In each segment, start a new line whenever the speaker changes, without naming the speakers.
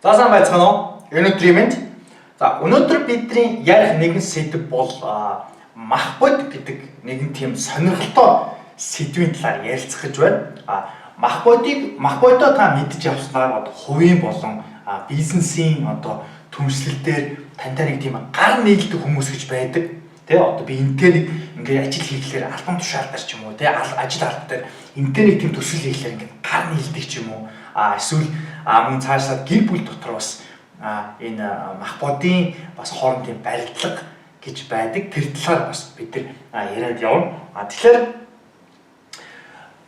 За сайн байцгаана уу? Өнөөдрийн мэнд. За өнөөдөр бидний ярих нэгэн сэдв бол мах бод гэдэг нэгэн тийм сонирхолтой сэдвийн талаар ярилцах гэж байна. Мах бодоо та мэдж явснаар хувийн болон бизнесийн түншлэлээр тантай нэг тийм гар нийлдэг хүмүүс гэж байдаг. Тэ одоо би энтэй нэг ингээд ажил хийхлээр албан тушаалдар ч юм уу, тэ ажил албан дээр энтэй нэг тийм төсөл хийхлээр ингээд гар нийлдэг ч юм уу. Эсвэл мөн цаашаа гэр бүл дотор бас энэ мах бодын бас хоорондын барилдлага гэж байдаг. Тэр талаар бас бид нар яриад явна. Тэгэхээр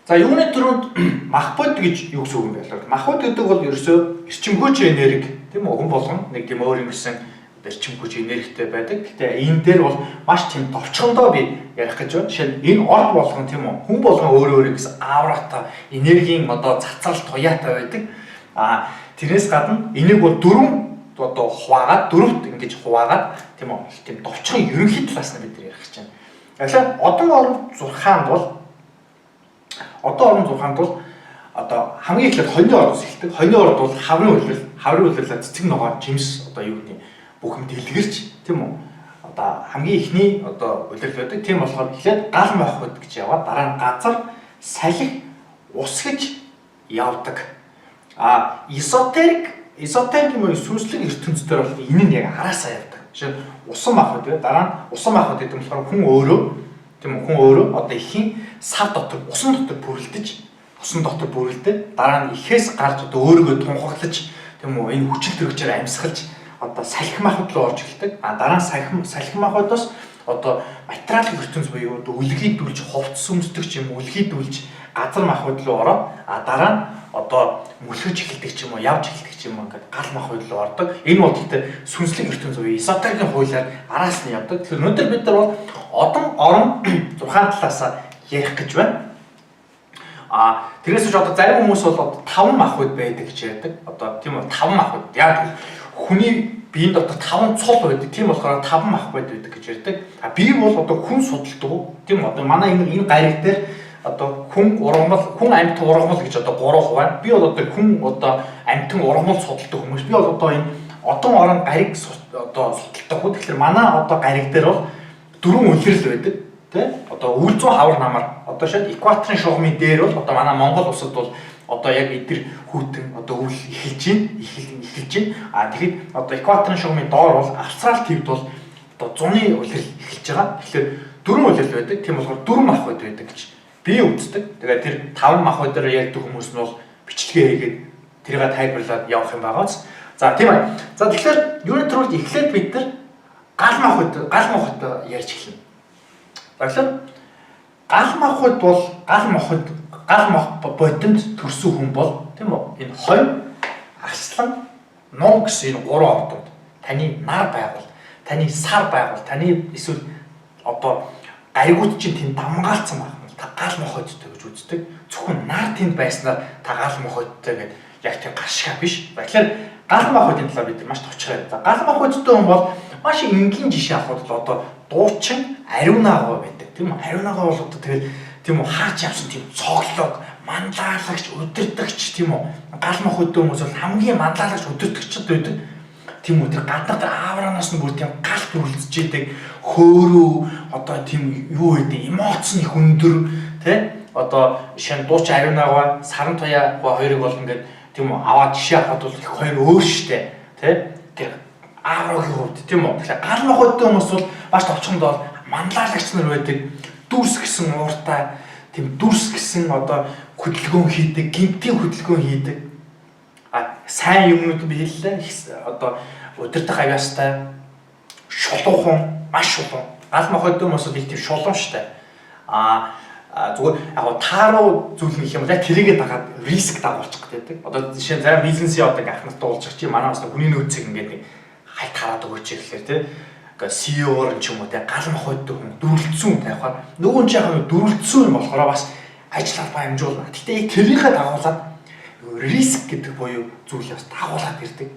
за юуны төрөнд мах бод гэж юу гэсэн үг юм бэ? Мах бод гэдэг бол ерөөсөө эрчим хүч энерги тийм үү? Хүн болгон нэг тийм өөр юм гэсэн эрчим хүч энергитэй байдаг. Гэтэ энэ дээр бол маш тийм товчхондоо би ярих гэж байна. Жишээ нь энэ орд болгон тийм үү? Хүн болгон өөрөө гэсэн аураатай, энергийн цацрал туяатай байдаг. Тэрнээс гадна энийг бол хуваагаад дөрөвт ингэж хуваагаад тийм үү? Тийм товчхон ерөнхий талаас нь бид ярих гэж байна. Тэгэхээр одон орон зурхаанд бол хамгийн эхлээд хоньны ордоос эхэлдэг. Хоньны орд бол хаврын үлрэл цэцэг ногоо жимс юу гэдэг бүхэн дэлгэрч тийм үү? Хамгийн ихний үлрэл байдаг. Тийм болохоор эхлээд гал мах бод гэж яваад дараа нь газар салхи ус гэж явдаг. Эзотерик юм уу сүнслэг ертөнцийн бол энэ нь яг араасаа явдаг. Жишээ нь усан мах бод дараа нь усан мах бод гэдэг нь болохоор хүн өөрөө ихийн сав дотор усан дотор бүрэлдэж дараа нь ихээс гарч өөрийгөө тунхаглаж тийм үү энэ хүчил төрөгчөөр амьсгалж салхи махбод руу орж эхэлдэг. Дараа нь салхи махбодоос материалын ертөнц буюу үлгийг дүүлж хувцс өмсдөг ч юм уу үлгийг дүүлж газар махбод руу ороод дараа нь мөлхөж эхэлдэг ч юм уу явж эхэлдэг ч юм уу ингээд гал махбод руу ордог. Энэ бол гэхдээ сүнслэг ертөнц буюу эзотерикийн хуулиар араас нь явдаг. Тэгэхээр өнөөдөр бид нар бол одон орон 6 талаас ярих гэж байна. Тэрээс ч зарим хүмүүс бол 5 махбод байдаг гэж ярьдаг. Тийм үү 5 махбод. Яг хүний биеийн дотор 5 цол байдаг. Тийм болохоор 5 мах бод байдаг гэж ярьдаг. Би бол хүн судалдаг. Тийм үү манай энэ гариг дээр хүн амьд ургамал гэж 3 хуваа. Би бол хүн амьтан ургамал судалдаг хүмүүс. Би бол энэ одон орон гариг судалдаг хүн. Тэгэхээр манай гариг дээр бол 4 үлрэл байдаг. Тэ үл зүүн хавар намар шууд экваторын шугамын дээр бол манай Монгол улсад бол яг эдгээр хүүтэн үл эхэлж байна. Тэгэхэд экваторын шугамын доор бол австрал твд бол зуны үлрэл эхэлж байгаа. Тэгэхээр 4 үлрэл байдаг. Тийм болохоор 4 мах бод байдаг гэж би үздэг. Тэгээд тэр 5 мах бодоор ярьдаг хүмүүс нь бол бичлэгээ хийгээд тэрийг тайлбарлаад явах юм байгааз. За тийм ээ. За тэгэхээр юуны төрөнд эхлээд бид нар гал мах бод ярьж эхэлнэ. Тэгэхээр гал мах бодонд төрсөн хүн бол тийм үү энэ хонь, арслан, нун гэсэн энэ 3 ордод таны нар байгуул, таны сар байгуул, таны эсвэл гаригууд чинь тэнд дамгаалцсан байх юм. Та гал мах бодтой гэж үздэг. Зөвхөн нар тэнд байснаар та гал мах бодтой гэдэг яг тийм гашгаа биш. Тэгэхээр гал мах бодын талаар бид маш товчхон ярьж байгаа. Гал мах бодтой хүн бол маш энгийн жишээ авах бол дуучин ариунаагаа байдаг. Тийм үү? Ариунаагаа бол тэгэл тийм үү хаач явсан тийм цоглог, манлайлагч, өдөрдөгч тийм үү? Гал мах бодтой хүмүүс бол хамгийн манлайлагч, өдөрдөгчд байдаг. Тийм үү? Тэр гаднаад аавраанаас нь бүр тийм галт бүрлдэж идэг хөөрөө тийм юу гэдэг эмоц нь хүндэр тий? Жишээ нь дуучин ариунаагаа, саран туяа хоёрыг бол ингээд тийм үү аваад жишээ авахад бол их хоёр өөр штэ тий? Тэр ааврагийн хувьд тийм үү? Тэгэхээр гал мах бодтой хүмүүс бол маш товчхондоо манлайлагч нар байдаг. Дүрс гэсэн ууртай тийм дүрс гэсэн хөдөлгөөн хийдэг, гинтийн хөдөлгөөн хийдэг. Сайн юмнууд би хэллээ. Удирдах авьяастай, шулуухан, маш шулуун. Гал мах бодтой хүмүүс бол их тийм шулуун штэ. Зүгээр тааруу зүйл нэг юм яг тэрийгээ дагаад риск дагуулчих гэдэг. Жишээ нь зарим бизнесийн анхнастай уулзах чи манай бас хүний нөөцийг ингээд хайт хараад өгөөч гэхэлэр тий. CEO-ор ч юм уу те гал мах бодтой хүн дөрвөлдсөн тавихаар нөгөө нь яг дөрвөлдсөн юм болохоор бас ажил албаа хэмжүүлнэ. Гэхдээ тэрийнхээ дагуулад риск гэдэг буюу зүйлээс дагуулад ирдэг.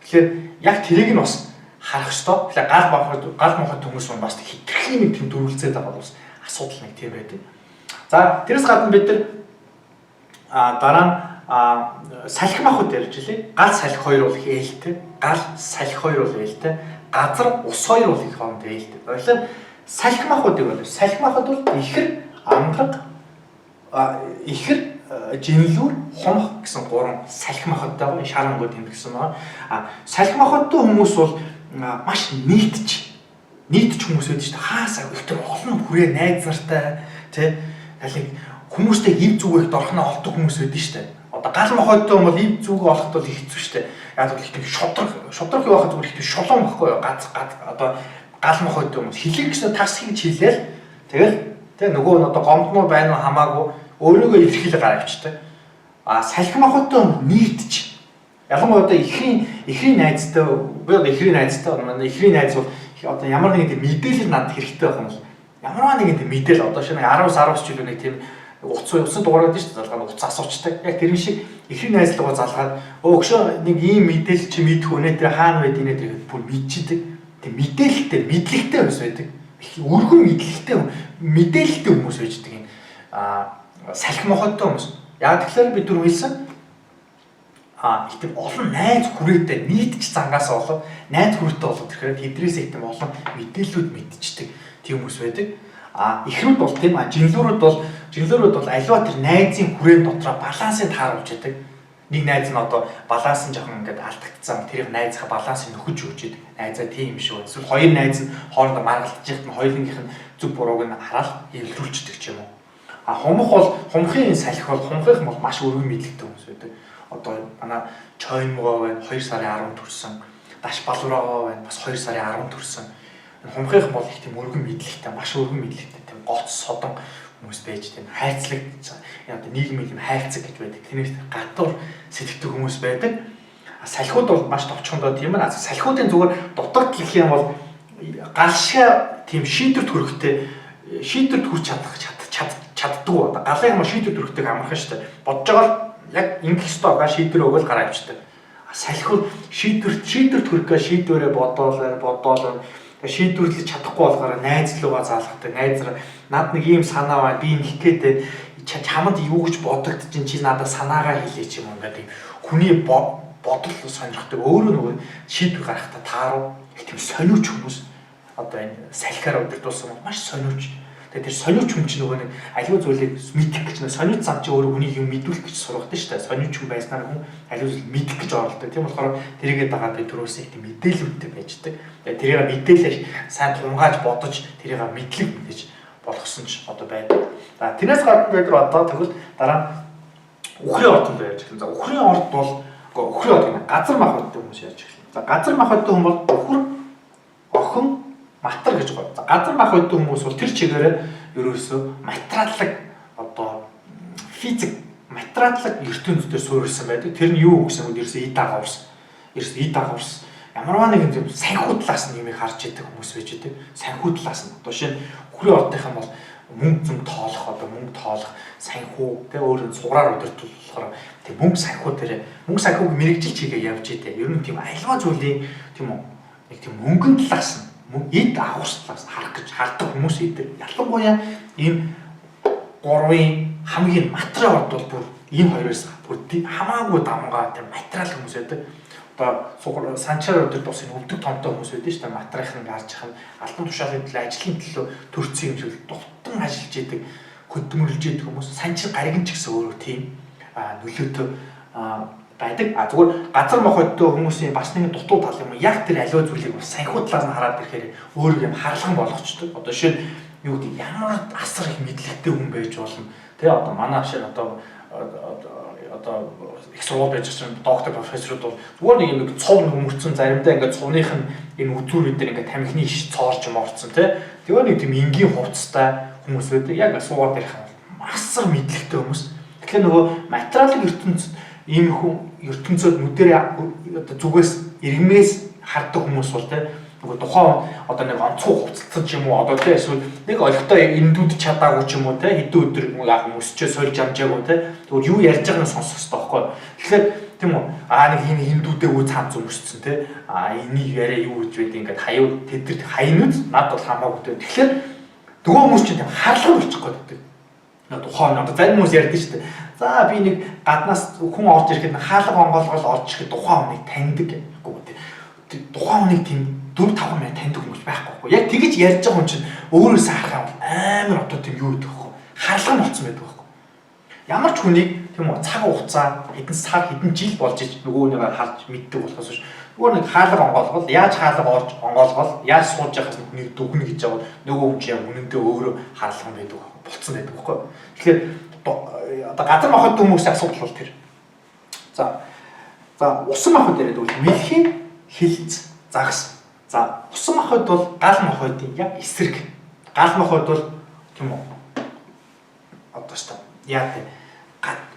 Тэгэхээр яг тэрийг нь бас харах ёстой. Тэгэхээр гал мах хүмүүс маань бас хитрхийн нэг тийм дөрвөлцээд байгаа бол асуудал нэг тийм байдаг. За тэрээс гадна бид нар дараа нь салхи махуд ярьж илээ. Гал салхи хоёр бол их ээлтэй. Гал салхи хоёр бол ээлтэй. Газар ус хоёр бол их хооронд ээлтэй. Тэгэхээр салхи махуудыг бол салхи махуд бол ихэр, амгараг, ихэр, жинлүүр, хумх гэсэн гурван салхи махуудтай байгаа. Шарангууд тэмдэгсэн байгаа. Салхи махуудтай хүмүүс бол маш нийтж хүмүүс байдаг шүү дээ. Хаасаа ихтэй олон хүрээ найз нартай тий хүмүүстэй ив зүгээрх дорхноо олдог хүмүүс байдаг шүү дээ. Одоо гал махуудтай бол ив зүг олоход бол их хэцүү шүү дээ. Яг л ихтэй шодрог явахад зүгээр ихтэй шулуун байхгүй юу? Одоо гал махуудтай хүмүүс хилэг гэсэн тас хийж хийлээл тэгэл тий нөгөө нь одоо гомдмоо байна уу хамаагүй өөрийгөө илэрхийлээ гараа авчдаг. Салхи махуудтай нийтж ялангуяа одоо ихрийн найзтай би одоо ихрийн найзтай манай ихрийн найз бол одоо ямар нэгэн мэдээлэл надад хэрэгтэй байх юм бол ямарваа нэгэн мэдээлэл одоо шинэ 10-10 жил нэг тийм уцсан дугаараад шүү дээ залгаад уц асуучдаг. Яг тэр шиг ихрийн найзлуугаа залгаад өөгшөө нэг ийм мэдээлэл чи мэдэх үнэ тэр хаана байд инэ тэр бүр мэдчихдэг. Тэг мэдээлэлтэй мэдлэгтэй хүмүүс байдаг. Өргөн мэдээлэлтэй хүмүүс байждаг юм. Салхи мохоттой хүмүүс. Яг тэгэхээр бид түр хэлсэн их олон найз хүрээтэй нийтж зангаас болоод найз хүрээтэй болоод тэгэхээр тэдрээс их олон мэдээллүүд мэдчихдэг тийм хүмүүс байдаг. Ихрүүд бол тийм жинлүүрүүд бол аливаа тэр найзын хүрээний дотроо балансыг тааруулж яадаг. Нэг найз нь одоо баланс нь жоохон ингээд алдагдсан. Тэр найзынхаа балансыг нөхөж өгч яадаг. Найзаа тийм юм шүү. Эсвэл хоёр найз нь хоорондоо маргалдаж яхад нь хоёулынх нь зүг бурууг нь хараад эвлэрүүлчихдэг ч юм уу. Хумхын салхи бол хумхийнх бол маш өргөн мэдлэгтэй хүмүүс байдаг. Одоо манай Чоймгоо байна 2 сарын 10 төрсэн. Даш Балураа байна бас 2 сарын 10 төрсэн. Хумхийнх бол их тийм өргөн мэдлэгтэй, маш өргөн мэдлэгтэй тийм гоц содон хүмүүс байж тийм хайцлаг одоо нийгмийн юм хайрцаг гэж байдаг. Тэрнээс гадуур сэтгэдэг хүмүүс байдаг. Салхиуд бол маш товчхондоо тийм ээ. Салхиудын зүгээр дутагд гэх юм бол галшаа тийм шийдвэрт хүрч чаддгүй. Галын юм шийдвэрт хүрэхтэйг амархан шүү дээ. Бодож байгаа яг ингэх ёстой га шийдвэр өгөөл гараа авчдаг. Салхиуд шийдвэрт хүрэхгээ шийдвэрээ бодоол шийдвэрлэж чадахгүй болохоор найз лугаа заалгатай. Найзраа над нэг ийм санаа байна. Би ингэх гээд чамд юу гэж бодогд чи надад санаагаа хэлээч юм ингээд тийм хүний бодол сонирхдаг. Өөрөө нөгөө шийдвэр гаргахтаа тааруу их тийм сониуч хүмүүс одоо энэ салхиар удирдуулсан маш сониуч. Тэр сониуч хүн чинь нөгөө нэг аливаа зүйлийг мэдэх гэж нэг сониуч зам чи өөрөө хүний юм мэдүүлэх гэж сургадаг шүү дээ. Сониуч хүн байснаар хүн аливаа зүйл мэдэх гэж оролдог. Тийм болохоор тэрийгээ дагаад би түрүүс их тийм мэдээлэлүүдтэй байждаг. Тэрийг мэдээлэл сайн тунгааж бодож тэрийг мэдлэг мэдээж болгосон ч одоо байдаг. За тэрнээс гадна бид одоо тэгвэл дараа үхрийн ордонд ярьж эхэллээ. За үхрийн орд бол үхрийн орд гэх газар махбодтой хүмүүс ярьж эхэллээ. За газар махбодтой хүн бол үхэр, охин, матар гэж байна. За газар махбодтой хүмүүс бол тэр чигээрээ ерөөсөө материаллаг одоо физик материаллаг ертөнцийн суурилсан байдаг. Тэр нь юу гэсэн үг ерөөсөө ид агавс. Ерөөсөө ид агавс. Ямарваа нэгэн зөв санхүү талаас нь юмыг харж идэг хүмүүс байж идэг. Санхүү талаас нь. Одоо шинэ үхрийн ордынхан бол мөнгө зам тоолох одоо мөнгө тоолох санхүү тэ өөр нь сугараар удирдуулахаар тэг мөнгө санхүүг мэрэгжилж хийгээ явж идэг. Ер нь тийм альва зүйлийн тийм үү нэг тийм мөнгөн талаас нь эд авах талаас нь хардаг хүмүүс идэг. Ялангуяа энэ гурвын хамгийн материал орд бол бүр энэ хоёроос бүр хамаагүй давмгаа тэр материал хүмүүс байдаг. Одоо санчаар удирдуулсан өвдөг томтой хүмүүс байдаг шүү дээ. Матрахын гарч хахын албан тушаалын төлөө ажлын төлөө төрсөн юм шиг дутан ажиллаж идэг, хөдөлмөрлж идэг хүмүүс. Санчир гаригн ч гэсэн өөрөө тийм нөлөөтэй байдаг. Зүгээр газар мохойтой хүмүүсийн бас нэг дутуу тал юм. Яг тэр аливаа зүйлийг санхүү талаас нь хараад ирэхээр өөр юм харлан болгочтой. Одоо жишээ нь юу гэдэг ямар асар их мэдлэгтэй хүн байж болно. Тэ одоо манай жишээ одоо их сургууль байж байгаа доктор профессорууд бол зүгээр нэг юм цов хүмүүрцэн заримдаа ингээд цувных нь энэ үзүүрүүд дээр ингээд тамхины иш цоорч морцсон тэгээ нэг тийм энгийн хувцастай хүмүүс байдаг. Яг суугаад ирэх юм масар мэдлэгтэй хүмүүс. Тэгэхээр нөгөө материалын ийм хүн ертөнцөд нүдэрээ одоо зүгээс иргэнээс хардаг хүмүүс бол нөгөө тухайн одоо нэг онцгой хувцалцсан ч юм уу одоо эсвэл нэг олигтой эндүүд чадаагүй ч юм уу хэдэн өдөр яг мөсчөө сольж амжаагүй тэгвэл юу ярьж байгааг нь сонсох хэрэгтэй байхгүй. Тэгэхээр тийм үү нэг энэ эндүүдээ үе цаан зүмэрсэн энийг яриа юу гэж байдгийг ингээд хаяа тэдэрт хаянууд над бол хамаагүй. Тэгэхээр нөгөө хүмүүс чинь тийм харлага болчих гээд байдаг. Тухайн одоо зарим хүмүүс ярьдаг шүү дээ. За би нэг гаднаас хүн орж ирэхэд хаалга онгоолгол орж ирэхэд тухайн хүнийг таньдаг гэхгүй тий. Тухайн хүнийг тийм 4-5 минут таньдаг хүмүүс байхгүй. Яг тэгэж ярьж байгаа хүн чинь өөрөөсөө харах юм амар одоо тийм юу гэдэг вэ? Харлага болцсон байдаг байхгүй. Ямар ч хүнийг тийм үү цаг хугацаа хэдэн сар хэдэн жил болж иж нөгөөнийг харж мэддэг болохоос биш. Нөгөө нэг хаалга онгоолгол яаж хаалга орж онгоолгол яаж сууж яхаас хүнийг дүгнэ гэж байгаа нөгөө хүн чинь үнэндээ өөрөө харлага байдаг болцсон байдаг байхгүй. Тэгэхээр одоо газар махад хүмүүсийн асуудал бол тэр. За усан махад яриад бол мэлхийн хилц загас. За усан махад бол гал махадын яг эсрэг. Гал махад бол тийм үү одоо шүү дээ. Яа тийм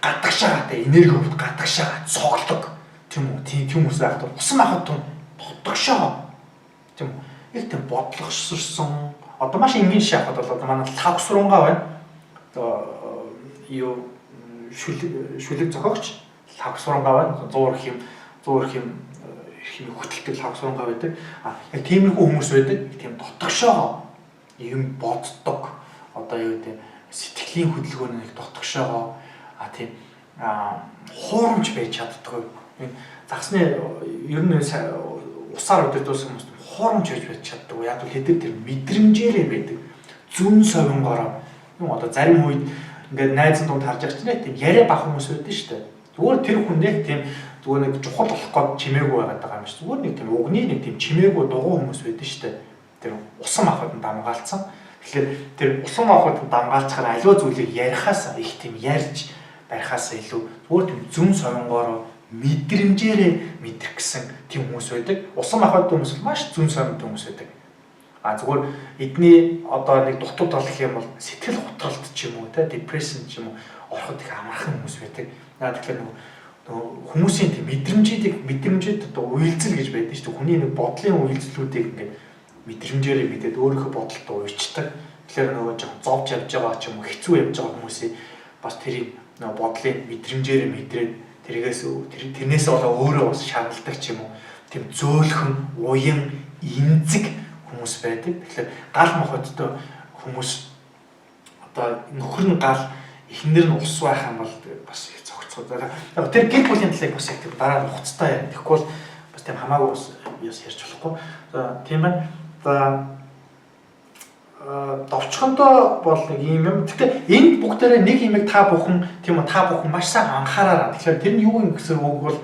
гадагшаагатай энерги хөвд гадагшаагаа цоглдог тийм үү тийм хүмүүс байх тул усан махад тун дотгошоо тийм үү их тийм бодлогосорсон одоо маш энгийн шахад бол одоо манай лавсрунгаа байна одоо юу шүлэг зохиогч лавсрунгаа байна 100 хим хөтэлдэг лавсрунгаа байдаг яг тиймэрхүү хүмүүс байдаг тийм дотгошоо юм боддог одоо юу гэдэг сэтгэлийн хөдөлгөөний дотгошоо тийм хуурамч байж чаддгүй. Загсны ер нь усаар өдөрдөөс хүмүүс хуурамч байж чаддгүй. Яг л хэдэр тэр мэдрэмжээрээ байдаг. Зүн совингороо юм одоо зарим үед ингээд найзын дунд харж байгаа чинь тийм яриа бах хүмүүс байдаг шүү дээ. Зүгээр тэр хүн яг тийм зүгээр нэг чухал болох гээд чимээгүй байгаад байгаа юм шиг. Зүгээр нэг тийм угны нэг тийм чимээгүй дугуй хүмүүс байдаг шүү дээ. Тэр усан махад дамгаалцсан. Тэгэхээр тэр усан махад дамгаалцахаар аливаа зүйлийг ярихаас их тийм ярьж барихаас илүү зүгээр тийм зүн сонгороо мэдрэмжээрээ мэдрэх гэсэн тийм хүмүүс байдаг. Усан махад хүмүүс маш зүн сонгонд хүмүүс байдаг. Зүгээр эдний одоо нэг дутуу тал гэх юм бол сэтгэл готролт ч юм уу те депресшн ч юм уу ороход их амархан хүмүүс байдаг. Тэгэхээр нөгөө хүмүүсийн тийм мэдрэмжид одоо үйлцэл гэж байдаг шүү дээ. Хүний нэг бодлын үйлцлүүдийг ингээд мэдрэмжээрээ мэдээд өөрийнхөө бодолтой уйчдаг. Тэгэхээр нөгөө жоохон зовж явж байгаа ч юм уу хэцүү явж байгаа хүмүүсийн бас тэрийг нөгөө бодлын мэдрэмжээрээ мэдрээд тэрнээс болоо өөрөө бас шаналдаг ч юм уу тийм зөөлхөн уян эмзэг хүмүүс байдаг. Тэгэхээр гал мохоттой хүмүүс одоо нөхөр нь гал эхнэр нь ус байх юм бол бас их цогцгоо. Тэр гэр бүлийн талыг бас яг дараа нь хуцтай ярих. Тэгэхгүй бол бас тийм хамаагүй бас ярьж болохгүй. За тийм байна. За довчхондоо бол нэг юм юм. Гэхдээ энд бүгдээрээ нэг юмыг та бүхэн тийм үү та бүхэн маш сайн анхаараарай. Тэгэхээр тэр нь юу юм гэсэн үг бол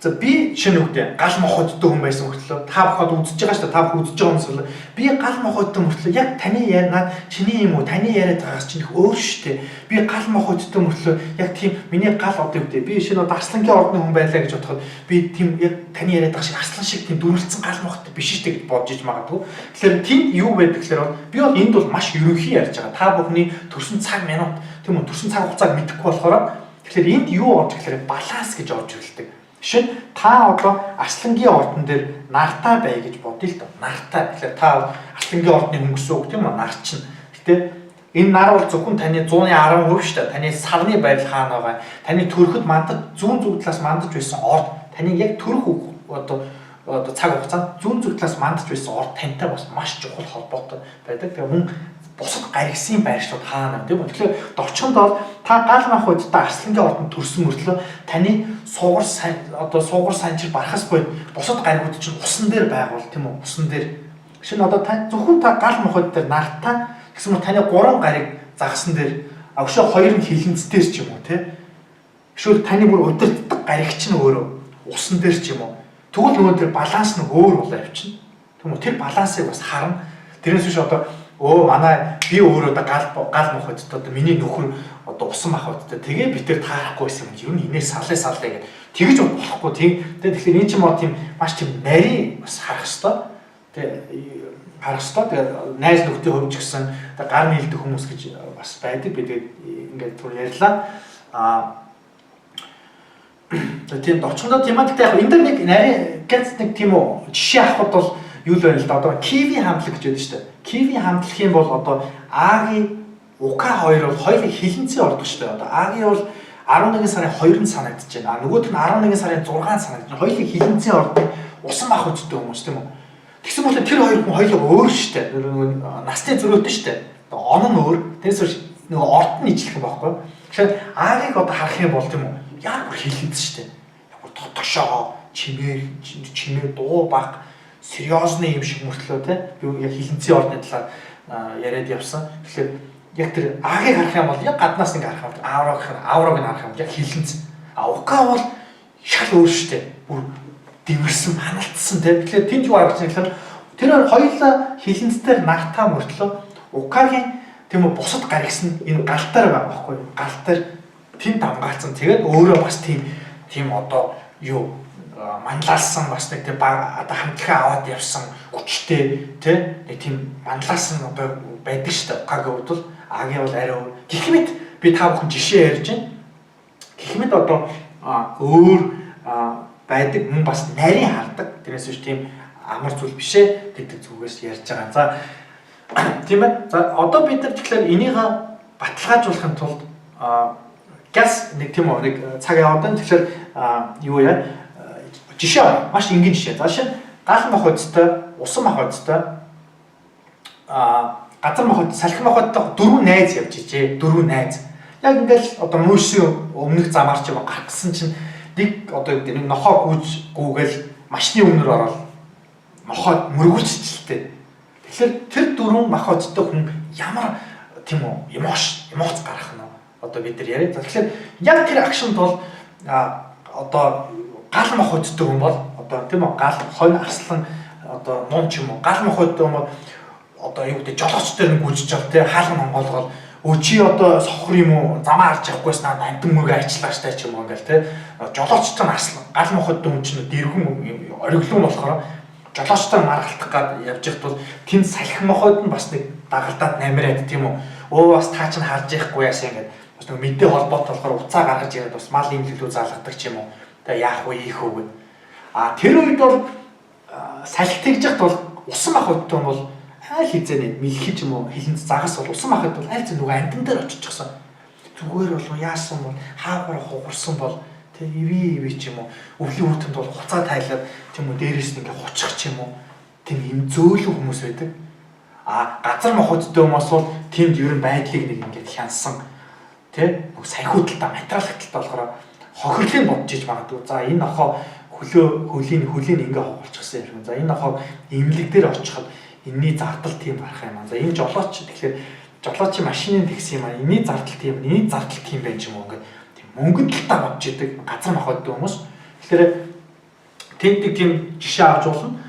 за би шинэ үгтэй гал мохоттой хүн байсан мөртлөө та бухад үзэж байгаа шүү дээ. Та бүх үзэж байгаа юмсвал би гал мохоттой мөртлөө яг таны ярианаад чиний юм уу таны яриад байгаас чинь их өөр шүү дээ. Би гал мохоттой мөртлөө яг тийм миний гал одоо үгтэй би шинэ Арслангийн ордны хүн байлаа гэж бодоход би тийм яг таны яриад байгаа шиг арслан шиг тийм дүрлцэн гал мохоттой биш шүү дээ гэж бодож иж магадгүй. Тэгэхээр тэнд юу байдаг гэхээр би бол энд бол маш ерөнхий ярьж байгаа. Та бүхний төрсөн цаг минут тийм үү төрсөн цаг хугацааг мэдэхгүй болохоор тэгэхээр энд юу орж ирэхээр баланс гэж орж ирэлдэг. Жишээ нь та одоо Арслангийн ордон дээр нартай бай гэж бодъё л доо. Нартай. Тэгэхээр та Арслангийн ордны хүн гэсэн үг тийм үү? Нар чинь. Гэтэ энэ нар бол зөвхөн таны 110% шүү дээ. Таны сарны байдал хаана байгаа. Таны төрөхөд мандаж зүүн зүг талаас мандаж байсан орд. Таны яг төрөх одоо цаг хугацаанд зүүн зүг талаас мандаж байсан орд тантай бас маш чухал холбоотой байдаг. Тэгээ мөн бусад гаригсын байршлууд хаана тийм үү? Тэгэхээр довчхонд бол та гал махуудтай Арслангийн ордонд төрсөн мөртлөө таны суугар санчир барахаас бод бусад гаригууд чинь усан дээр байгуул тийм үү? Усан дээр. Шинэ одоо та зөвхөн та гал махууд дээр нартай гэсэн мэт таны 3 гариг загсан дээр өгшөө 2 нь хилэнцдэр ч юм уу тийм. Эсвэл таны бүр удирддаг гариг чинь өөрөө усан дээр ч юм уу. Тэгвэл нөгөө тэр баланс нь өөр болоо явчихна. Тийм үү? Тэр балансыг бас харна. Тэрнээс биш одоо манай би өөрөө одоо гал мохоттой одоо миний нөхөр одоо усан махоттой тэгээ би тэр таарахгүй байсан юм. Ер нь инээс саллаа гэж тэгэж болохгүй тийм. Тэгэхээр энэ ч юм уу тийм маш тийм нарийн бас харах хэрэгтэй. Тэгээ харах хэрэгтэй. Тэгээ найз нөхдөд хөвж гисэн гар нийлдэг хүмүүс гэж бас байдаг. Би тэгээд ингээд түр ярьлаа. Тийм довчхондоо тийм аа. Гэхдээ яг энэ дэр нэг нарийн ганц нэг тийм үү жишээ авахд бол юу л байна л да. Одоо киви хамтлаг гэж байдаг шүү дээ. Киви хамтлах юм бол одоо Агийн Ука хоёр бол хоёулаа хилэнцээ ордог шүү дээ. Одоо Агийн бол 11 сарын 2-нд санагдаж байна. Нөгөөх нь 11 сарын 6-нд санагдаж байна. Хоёулаа хилэнцээ ордог усан махуудтай хүмүүс тийм үү. Тэгсэн мэт тэр хоёр хүн хоёулаа өөр шүү дээ. Насны зөрөөтэй шүү дээ. Он нь өөр. Тэрээс нөгөө орд нь ижлэх юм байхгүй. Тэгэхээр Агийг одоо харах юм бол тийм үү яг бүр хилэнц шүү дээ. Яг бүр тотгошоо чимээ дуу баг сериозны юм шиг мөртлөө те юу яг хилэнцийн ордны талаар яриад явсан. Тэгэхээр яг тэр Агийг харах юм бол яг гаднаас ингээ харах юм. Аурог нь харах юм яг хилэнц. Ука бол шал өөр шүү дээ. Бүр дэвэрсэн, ханалтсан те. Тэгэхээр тэнд юу харагдаж байгаа гэхээр тэр хоёулаа хилэнцээр нартаа мөртлөө Укагийн тийм үү бусад гаригс нь энэ галтаар байгаа байхгүй юу? Галтаар тэнд хамгаалсан. Тэгээд өөрөө бас тийм одоо юу манлайлсан бас нэг тийм одоо хамтлагаа аваад явсан хүчтэй тий нэг тийм манлайлсан одоо байдаг шүү дээ. Укагийн хувьд бол Агийн бол арай өөр. Гэхдээ би та бүхэн жишээ ярьж байна. Гэхдээ одоо өөр байдаг мөн бас нарийн хардаг. Тэрээс биш тийм амар зүйл биш ээ гэдэг зүгээс ярьж байгаа. За тийм ээ. За одоо бид нар тэгэхээр энийг баталгаажуулахын тулд газ нэг тийм үү нэг цаг яваад байна. Тэгэхээр юу яа? Жишээ маш энгийн жишээ. За шинэ гал махбодтой, усан махбодтой газар махбод, салхи махбодтой 4 найз явж ижээ. 4 найз. Яг ингээл одоо мөшийн өмнөх замаар ч юм гаргасан чинь нэг одоо нэг нохоо гүйгээл машины өмнөр ороод нохоо мөргүүлчихлээ. Тэгэхээр тэр 4 махбодтой хүн ямар тийм үү эмоц гарах нь одоо бид нар яриа. Тэгэхээр яг тэр акшнд бол одоо гал махбодтой хүн бол одоо тийм үү гал хонь арслан одоо нун ч юм уу гал махбодтой хүн одоо юу гэдэг жолооч дээр нь гүйж чав тий хаалга монголгол чи одоо сохор юм уу замаа харж явахгүйс надад амтан мөргөө ажиллаач та ч юм уу ингээл тий жолоочтой нь арслан гал махбодтой хүн чинь дэргэн ориглон болохоор жолоочтой маргалтах гад явж ихт бол тэнд салхи махбод нь бас нэг дагалдаад намираад тийм үү өө бас таа чинь харж яахгүй яасан ингээд бас нэг мэдээ холбоот болохоор уцаа гаргаж ирээд бас мал имлэлүү залгадаг ч юм уу тэгээ яах вэ ийх үү гэд тэр үед бол салхи тэгж яхад бол усан махбодтой бол айл хизээ мэлхий ч юм уу хилэнц загас бол усан махбод бол аль зөв нөгөө амтан дээр очичихсан зүгээр бол яасан бол хаагаар хугарсан бол тэг иви ч юм уу өвлийн хүүтэнд бол хуцаа тайлаад тийм үү дээрээс нь ингээ хучих ч юм уу тийм юм зөөлөн хүмүүс байдаг газар махбодтой хүмүүс бол тэнд ер нь байдлыг нэг ингээ хянсан тий нөгөө саяхуудалтаа материалхталтаа болохоор хохирлыг бодож иж магадгүй за энэ нохоо хөлийн ингээ хогуулчихсан юм за энэ нохоо имлэг дээр очиход энэний зардал тийм гарах юм аа. За энэ жолооч тэгэхээр жолоочийн машиныг тэгсэн юм аа. Энэний зардал тийм, энэний зардал тийм байх юм уу ингээд тийм мөнгөн талтаа бодж идэг газар махбодтой хүмүүс. Тэгэхээр тэнд тийм жишээ авч болно.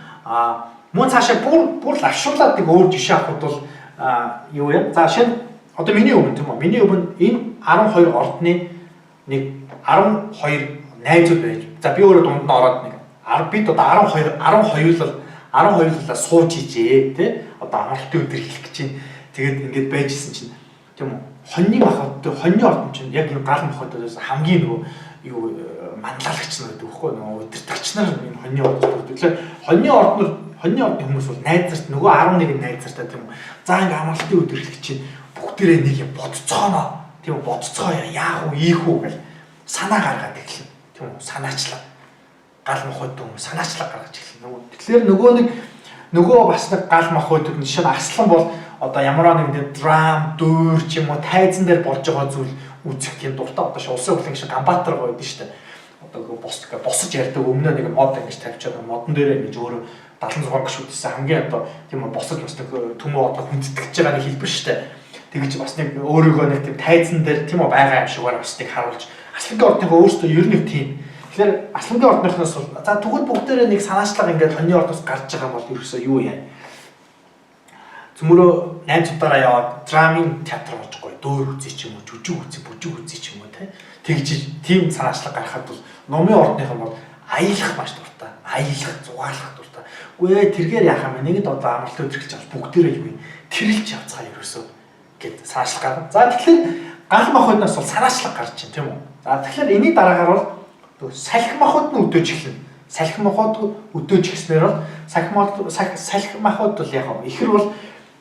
Мөн цаашаа бүр лавшуулаад нэг өөр жишээ авахд бол юу вэ? За шинэ одоо миний өмнө тийм үү? Миний өмнө энэ 12 ордны нэг 12 найзууд байж. За би өөрөө дунд нь ороод нэг бид одоо 12-лаа сууж ижээ тий одоо амралтын өдөр хэлэх гэж чинь тэгээд ингээд байжсэн чинь тийм үү хоньны махбодтой хоньны ордон чинь яг энэ гал махбодоос хамгийн нөгөө юу манлайлагч нар гэдэг үхгүй нөгөө удирдагч нар энэ хоньны ордод тэгэхээр хоньны ордны хүмүүс бол найзарт нөгөө 11 найзартаа тийм үү за ингээд амралтын өдөр хэлэх чинь бүгдээрээ нэг юм бодцооноо тийм үү бодцоё яах вэ ийх үү гэж санаа гаргаад эхэлнэ тийм үү санаачлаа гал махбодтой хүмүүс санаачлаа гаргаж эхэлнэ тэгэхээр нөгөө бас нэг гал махбодтой жишээ нь арслан бол одоо ямар нэг драм дүүр ч юм уу тайзан дээр болж байгаа зүйл үзэх тийм дуртай одоо улсын хурлын шиг Ганбаатар байдаг шүү дээ одоо босож ярьдаг өмнө нэг мод ингэж тавьчихад модон дээрээ ингэж өөрөө 76 гişүүд гэсэн хамгийн одоо тийм үү босож бас нэг төмөө одоо хүндэтгэж байгаа нэг хэлбэр шүү дээ тэгэж бас нэг өөрийгөө нэг тийм тайзан дээр тийм үү байгаа юм шигээр бас нэг харуулж Аслангийн ордынхоо өөрсдөө ер нь тийм тэгэхээр Аслангийн ордныхоос бол за тэгвэл бүгдээрээ нэг санаачлага ингээд хоньны ордоос гарч байгаа бол ерөөсөө юу яа Цөмөрөө найзуудаараа яваад драмын театр очихгүй дөөр үзье ч юм уу жүжиг үзье бүжиг үзье ч юм уу тэгж тийм санаачлага гаргахад бол номын ордынхан бол аялах маш дуртай аялах зугаалах дуртай үгүй тэргээр яах юм нэгэд одоо амралт өдрөлж авч бүгдээрээ юу тэрэлж явцгаа ерөөсөө гэд санаачлага гаргав за тэгэхээр гал махбодноос бол санаачлага гарч чинь тийм үү за тэгэхээр энэний дараагаар бол салхи махбод нь өдөөж эхэлнэ салхи махбод өдөөж эхлснээр бол салхи махбод бол яг ихэр бол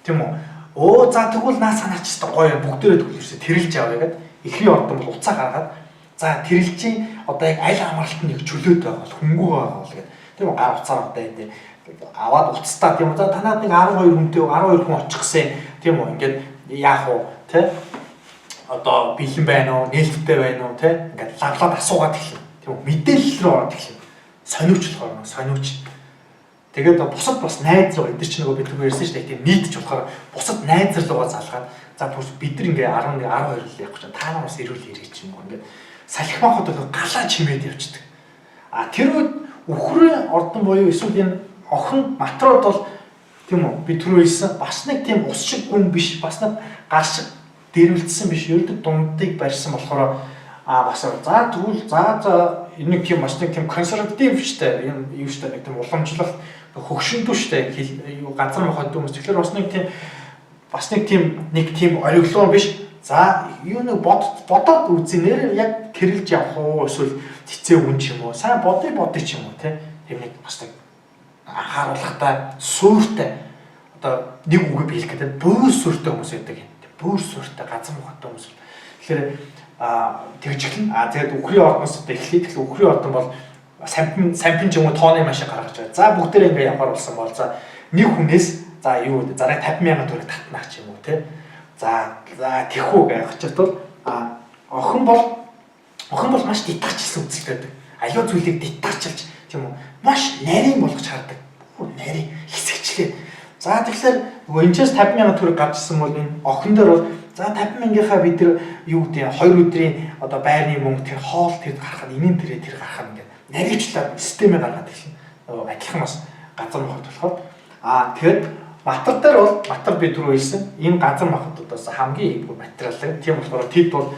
тийм үү оо за тэгвэл наа санаачтай гоё бүгдээрээ тэгвэл ерөөсө тэрэлж авъя гэдэг ихрийн ордон бол уцаа гаргаад за тэрэлжийн одоо яг аль амралт нь яг чөлөөт байгаа бол хөнгөө байгаа бол гэдэг тийм үү гар уцаар одоо энэ аваад уцтаа тийм үү за танаад нэг 12 хүнтэй 12 хүн очих гэсэн тийм үү ингээд яах вэ тий одоо бэлэн байна уу, нээлттэй байна уу те ингээд лавлаад асуугаад эхэлнэ. Тийм үү? Мэдээлэл рүү ороод эхэлнэ. Сониуч болохоор сониуч. Тэгээд бусад бас найз руу эдгээр чинь нөгөө бид нар ярьсан шүү дээ. Тийм нийтж болохоор бусад найз руугаа залгаад за бид нар ингээ 11 12 л явах чинь та нар бас ирүүл ирэх чинь юм ингээд салхимахад галаа чимээд явчихдаг. А тэр үед үхрийн ордон буюу эсвэл энэ охин матрууд бол тийм үү бид түрүү хэлсэн бас нэг тийм ус шиг гүн биш бас нэг гал шиг дэрвэлдсэн биш ердөг дундыг барьсан болохоор бас за тэгвэл за энэ тийм бас нэг тийм консерватив штэ юм юу штэ нэг тийм уламжлалт хөгшөндөө штэ газар махад хүмүүс тэгэхээр бас нэг тийм ориглоо биш за юу нэг бодоод үзье нэр яг тэрэлж явах уу эсвэл цэцээ үн ч юм уу сайн бодъё ч юм уу тийм нэг бас нэг анхааруулгатай сууртай одоо нэг үгээр биелэх гэдэг бөөр сууртай хүмүүс байдаг юм. Бөөр сууртай газар махад хүмүүс. Тэгэхээр тэгж эхлэн тэгээд үхрийн ордноос одоо эхлэе. Тэгэхээр үхрийн ордон бол сампин ч юм уу тооны машин гаргаж байгаа. За бүгдээрээ ингээ явахаар болсон бол за нэг хүнээс за юу гэдэг зараг 50,000 төгрөг татнах ч юм уу те. За тэхүү гэж бодвол охин бол маш детачилсан үзэлтэй. Аюу зүйлийг детачилж тийм үү маш нарийн болгож хардаг. Нарийн хэсэгчлээ. За тэгэхээр нөгөө энэчээс 50,000 төгрөг гарчсан бол энэ охин дээр бол за 50,000-ийнхаа бид нар юу гэдэг 2 өдрийн одоо байрны мөнгө тэр хоол тэр гарахад энийн тэр гарахад ингээд наривчлаад системээ гаргаад эхэлнэ. Нөгөө адилхан бас газар махад болохоор тэгэд матар дээр бол матар бид түрүү хэлсэн энэ газар махадудаас хамгийн их материал. Тийм болохоор тэд бол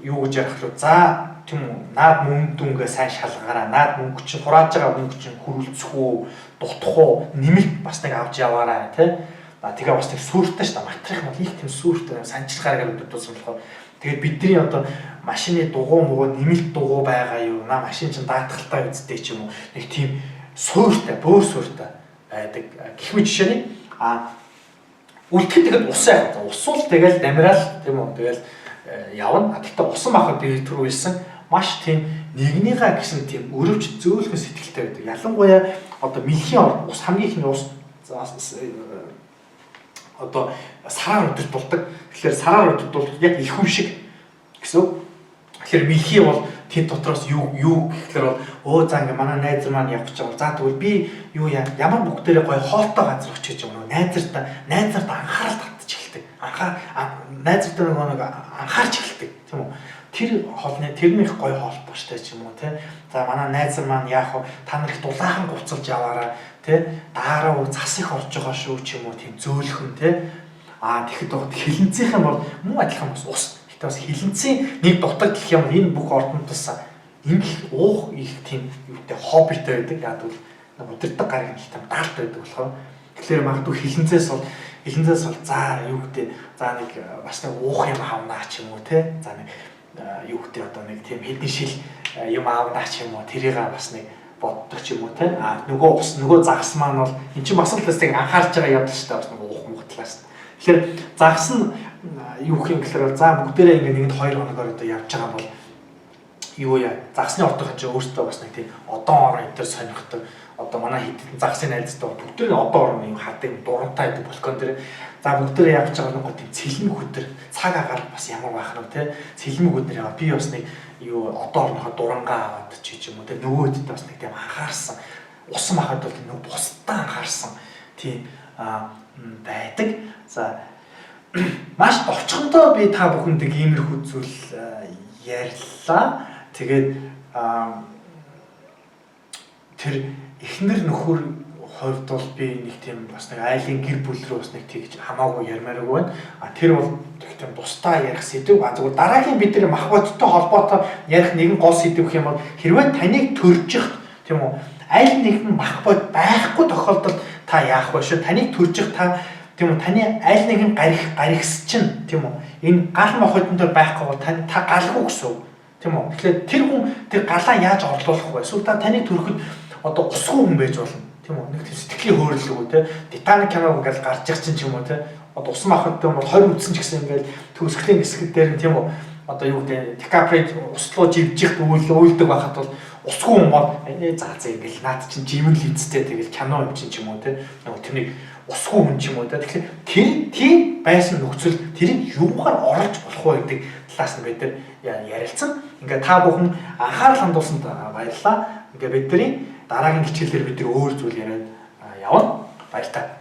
юу гэж ярих вэ? За тийм үү наад мөнгө дүнгээ сайн шалгаараа наад мөнгө чинь хурааж байгаа мөнгө чинь хөрвөлцөх үү дутах уу нэмэлт бас нэг авч яваарай тий. Тэгээ бас тийм сүртэй ш та матрих бол их тийм сүртэй санчилгаараа гэж бодсон болохоор тэгээд бидний одоо машины дугуй мөгөө нэмэлт дугуй байгаа юу наа машин чинь даатгалтай үсттэй ч юм уу нэг тийм сууртай бөөр сууртай байдаг гэх мэт жишээний үлдэхэд тэгээд ус яах вэ? Усвал тэгэл намраал тийм үү тэгэл явна. Гэхдээ усан махад би түрүү хэлсэн маш тийм нэгнийгаа гэсэн тийм өрөвч зөөлхөн сэтгэлтэй байдаг. Ялангуяа одоо мэлхийн ус хамгийн ихний ус одоо сараар өдөрт болдог. Тэгэхээр сараар өдөрт бол яг их хүм шиг гэсэн. Тэгэхээр мэлхий бол тэд дотроос юу гэхээр бол за ингээ манай найз маань явж байгаа. За тэгвэл би юу ямар бүгдээрээ гоё хоолтой газар очиж юм уу? Найзарт анхаарал татчих эхэлдэг. Найзарт нэг анхаарч эхэлдэг тийм үү? Тэр хоолны тэрнийх гоё холбоотой ч юм уу те. За манай найз маань яах вэ? Та нар их дулаахан гуцалж яваараа те. Даараа цас их орж байгаа шүү ч юм уу тийм зөөлхөн те. Тэгэхэд хилэнцийнхэн бол муу адилхан бас ус. Гэтэ бас хилэнцийн нэг дутаг гэх юм энэ бүх ордонтос ингэх уух их тийм юутай хоббитой байдаг. Яг бол удирдаг гариг их тийм даалт байдаг болохоор тэгэхээр магадгүй хилэнцээс бол за юу гэдэг за нэг бас нэг уух юм авнаа ч юм уу те. За нэг юу гэдэг одоо нэг тийм хэдэн шил юм аавнаа ч юм уу тэрийг бас нэг боддог ч юм уу те нөгөө загас маань бол эн чинь бас л тэсийг анхаарч байгаа явдал шүү дээ бас нэг уух муутлаас. Тэгэхээр загас нь юу гэх юм гэхээр за бүгдээрээ ингээ нэгэнд 2 хоногоор одоо явж байгаа бол юу загасны ордох чинь өөртөө бас нэг тийм одон орон энэ төр сонирхдаг. Одоо манай хэдэн загсын найзтай бүгдээрээ одон орон юм хатыг дурантай байдаг балкон дээр за бүгдээрээ явж байгаа нэг тийм цэлмэг өдөр цаг агаар бас ямар байх нь те цэлмэг өдөр яваа би бас нэг юу одон орнохоо дурангаа аваад ч юм уу те нөгөөдд бас нэг тийм анхаарсан усан махад бол нэг бусдаа анхаарсан тийм байдаг. За маш товчхондоо би та бүхэнд иймэрхүү зүйл ярьлаа. Тэгээд тэр эхнэр нөхөр хувьд бол би нэг тийм бас нэг айлын гэр бүл рүү бас нэг тэгж хамаагүй ярмааргүй байна. Тэр бол тэг тийм тусдаа ярих сэдв. Зүгээр дараагийн бидний мах бодтой холбоотой ярих нэгэн гол сэдв гэх юм бол хэрвээ таныг төржих тийм үү аль нэгэн мах бод байхгүй тохиолдолд та яах вэ шүү? Таныг төржих та тийм үү таны аль нэгэн гаригс чинь тийм үү энэ гал мохотон дээр байхгүй бол та галгүй гэсэн. Тийм үү. Тэгэхээр тэр хүн тэр галаа яаж орлуулах вэ? Эсвэл таныг төрөхөд одоо усгүй хүн байж болно. Тийм үү. Нэг тийм сэтгэлийн хөөрөлгөө те. Титаник киног ингээл гарч ирэх чинь ч юм уу те. Одоо ус махантай бол 20 үдсэн ч гэсэн ингээл төгсгөлийн хэсгэл дээр нь тийм үү. Одоо юу гэдэг Дикаприд услуу живжих үйлдэг байхад бол усгүй хүн бол за ингээл наад чинь жимэн линзтэй тэгэл кино юм чинь ч юм уу те. Нөгөө тэрнийг усгүй хүн ч юм уу да. Тэгэхээр тэр тийм байсан нөхцөл тэрийг юугаар оруулж болох вэ гэдэг талаас нь бид нар ярилцсан. Ингээ та бүхэн анхаарал хандуулсанд баярлалаа. Ингээ бидний дараагийн хичээлээр бид нар өөр зүйл яриад явна. Баярлалаа.